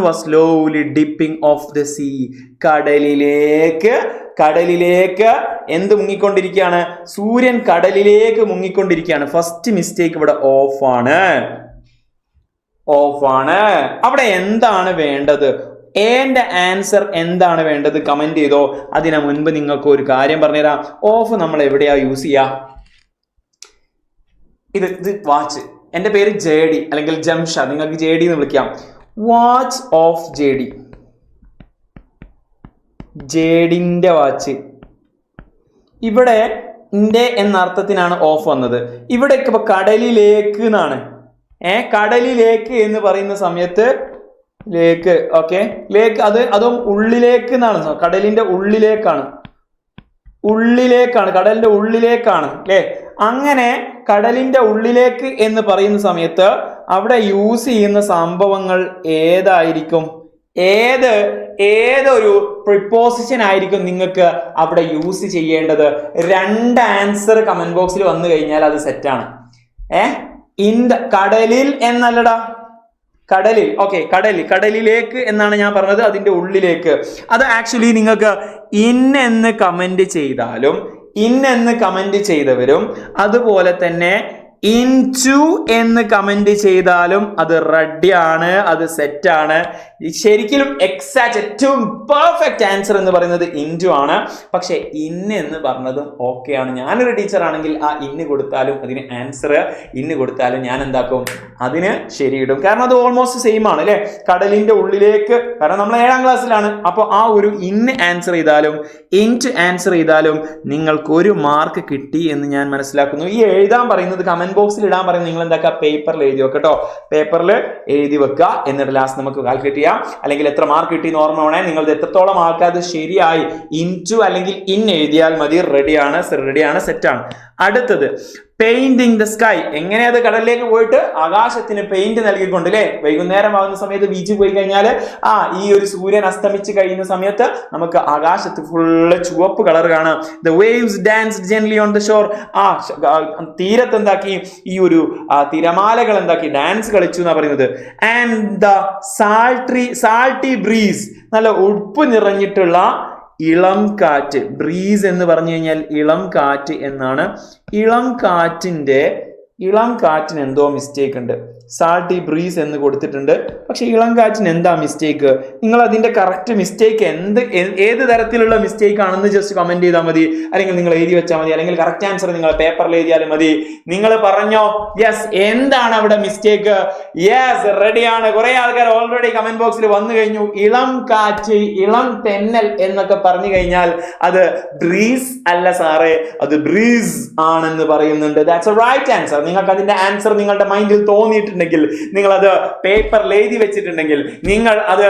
was slowly dipping off the sea. കടലിലേക്ക് എന്ത് മുങ്ങിക്കൊണ്ടിരിക്കുകയാണ്? സൂര്യൻ കടലിലേക്ക് മുങ്ങിക്കൊണ്ടിരിക്കുകയാണ്. ഫസ്റ്റ് മിസ്റ്റേക്ക് ഇവിടെ ഓഫ് ആണ്. അവിടെ എന്താണ് വേണ്ടത്? എന്റെ ആൻസർ എന്താണ് വേണ്ടത്? കമന്റ് ചെയ്തോ. അതിനു മുൻപ് നിങ്ങൾക്ക് ഒരു കാര്യം പറഞ്ഞുതരാം. ഓഫ് നമ്മൾ എവിടെയാ യൂസ് ചെയ്യാ? ഇത് വാച്ച്. എന്റെ പേര് JD അല്ലെങ്കിൽ ജംഷാദ്, നിങ്ങൾക്ക് JD എന്ന് വിളിക്കാം. വാച്ച് ഓഫ് ജേഡിന്റെ വാച്ച്. ഇവിടെ എന്ന അർത്ഥത്തിനാണ് ഓഫ് വന്നത്. ഇവിടെ ഇപ്പൊ കടലിലേക്ക് എന്നാണ്. കടലിലേക്ക് എന്ന് പറയുന്ന സമയത്ത് ലേക്ക്, ഓക്കെ, ലേക്ക് അതും ഉള്ളിലേക്ക് എന്നാണ്. കടലിന്റെ ഉള്ളിലേക്കാണ്, കടലിന്റെ ഉള്ളിലേക്കാണ് അല്ലെ? അങ്ങനെ കടലിന്റെ ഉള്ളിലേക്ക് എന്ന് പറയുന്ന സമയത്ത് അവിടെ യൂസ് ചെയ്യുന്ന സംഭവങ്ങൾ ഏതായിരിക്കും? ഏതൊരു പ്രിപ്പോസിഷൻ ആയിരിക്കും നിങ്ങൾക്ക് അവിടെ യൂസ് ചെയ്യേണ്ടത്? 2 ആൻസർ കമന്റ് ബോക്സിൽ വന്നു കഴിഞ്ഞാൽ അത് സെറ്റാണ്. കടലിൽ എന്നല്ലടാ, കടലിൽ. ഓക്കെ, കടലിലേക്ക് എന്നാണ് ഞാൻ പറഞ്ഞത്, അതിന്റെ ഉള്ളിലേക്ക്. അത് ആക്ച്വലി നിങ്ങൾക്ക് എന്ന് കമന്റ് ചെയ്തവരും അതുപോലെ തന്നെ ഇൻടു എന്ന് കമന്റ് ചെയ്താലും അത് റെഡിയാണ്, അത് സെറ്റാണ്. ശരിക്കും എക്സാക്ട് ഏറ്റവും പെർഫെക്റ്റ് ആൻസർ എന്ന് പറയുന്നത് ഇൻടു ആണ്. പക്ഷെ എന്ന് പറഞ്ഞതും ഓക്കെ ആണ്. ഞാനൊരു ടീച്ചർ ആണെങ്കിൽ ആ കൊടുത്താലും അതിന് ആൻസർ കൊടുത്താലും ഞാൻ എന്താക്കും? അതിന് ശരിയിടും. കാരണം അത് ഓൾമോസ്റ്റ് സെയിം ആണ് അല്ലെ? കടലിന്റെ ഉള്ളിലേക്ക്, കാരണം നമ്മൾ 7ാം ക്ലാസ്സിലാണ്. അപ്പോൾ ആ ഒരു ആൻസർ ചെയ്താലും ഇൻടു ആൻസർ ചെയ്താലും നിങ്ങൾക്ക് 1 മാർക്ക് കിട്ടി എന്ന് ഞാൻ മനസ്സിലാക്കുന്നു. ഈ എഴുതാൻ പറയുന്നത്, കമന്റ് ബോക്സിൽ ഇടാൻ പറയുന്നത് നിങ്ങൾ എന്താക്കുക? പേപ്പറിൽ എഴുതി വെക്കട്ടോ. പേപ്പറിൽ എഴുതി വെക്കുക. എന്നിട്ട് ലാസ്റ്റ് നമുക്ക് കാൽക്കുലേറ്റ് ചെയ്യാം. അല്ലെങ്കിൽ എത്ര മാർക്ക് കിട്ടി എന്ന് ഓർമ്മ വേണേ. നിങ്ങൾ എത്രത്തോളം ആൾക്കാർ ശരിയായി ഇൻടു അല്ലെങ്കിൽ എഴുതിയാൽ മതി. റെഡിയാണ്, സെറ്റാണ്. അടുത്തത് പെയിന്റിങ് ദ സ്കൈ. എങ്ങനെയത്? കടലിലേക്ക് പോയിട്ട് ആകാശത്തിന് പെയിന്റ് നൽകിക്കൊണ്ട് അല്ലെ? വൈകുന്നേരം ആവുന്ന സമയത്ത് ബീച്ചിൽ പോയി കഴിഞ്ഞാൽ ഈ ഒരു സൂര്യൻ അസ്തമിച്ച് കഴിയുന്ന സമയത്ത് നമുക്ക് ആകാശത്ത് ഫുള്ള് ചുവപ്പ് കളർ കാണാം. The waves dance gently on the shore. തീരത്ത് എന്താക്കി? ഈ ഒരു തിരമാലകൾ എന്താക്കി? ഡാൻസ് കളിച്ചു എന്നാ പറയുന്നത്. And the salty breeze. നല്ല ഉപ്പ് നിറഞ്ഞിട്ടുള്ള ഇളം കാറ്റ്. ബ്രീസ് എന്ന് പറഞ്ഞു കഴിഞ്ഞാൽ ഇളം കാറ്റ് എന്നാണ്. ഇളം കാറ്റിന് എന്തോ മിസ്റ്റേക്ക് ഉണ്ട്. സാൾട്ടി ബ്രീസ് എന്ന് കൊടുത്തിട്ടുണ്ട്, പക്ഷെ ഇളം കാറ്റിന് എന്താ മിസ്റ്റേക്ക്? നിങ്ങൾ അതിന്റെ കറക്റ്റ് മിസ്റ്റേക്ക് ഏത് തരത്തിലുള്ള മിസ്റ്റേക്ക് ആണെന്ന് ജസ്റ്റ് കമന്റ് ചെയ്താൽ മതി, അല്ലെങ്കിൽ നിങ്ങൾ എഴുതി വെച്ചാൽ മതി, അല്ലെങ്കിൽ കറക്റ്റ് ആൻസർ നിങ്ങൾ പേപ്പറിൽ എഴുതിയാലും മതി. നിങ്ങൾ പറഞ്ഞോ യെസ്, എന്താണ് അവിടെ മിസ്റ്റേക്ക്? യെസ്, റെഡിയാണ്. കുറെ ആൾക്കാർ ഓൾറെഡി കമന്റ് ബോക്സിൽ വന്നു കഴിഞ്ഞു. ഇളം കാറ്റ്, ഇളം തെന്നൽ എന്നൊക്കെ പറഞ്ഞു കഴിഞ്ഞാൽ അത് ബ്രീസ് അല്ല സാറേ, അത് ബ്രീസ് ആണെന്ന് പറയുന്നുണ്ട്. That's a right answer. നിങ്ങൾക്ക് അതിന്റെ ആൻസർ നിങ്ങളുടെ മൈൻഡിൽ തോന്നിയിട്ടുണ്ടെങ്കിൽ, നിങ്ങൾ അത് പേപ്പറിൽ എഴുതി വെച്ചിട്ടുണ്ടെങ്കിൽ, നിങ്ങൾ അത്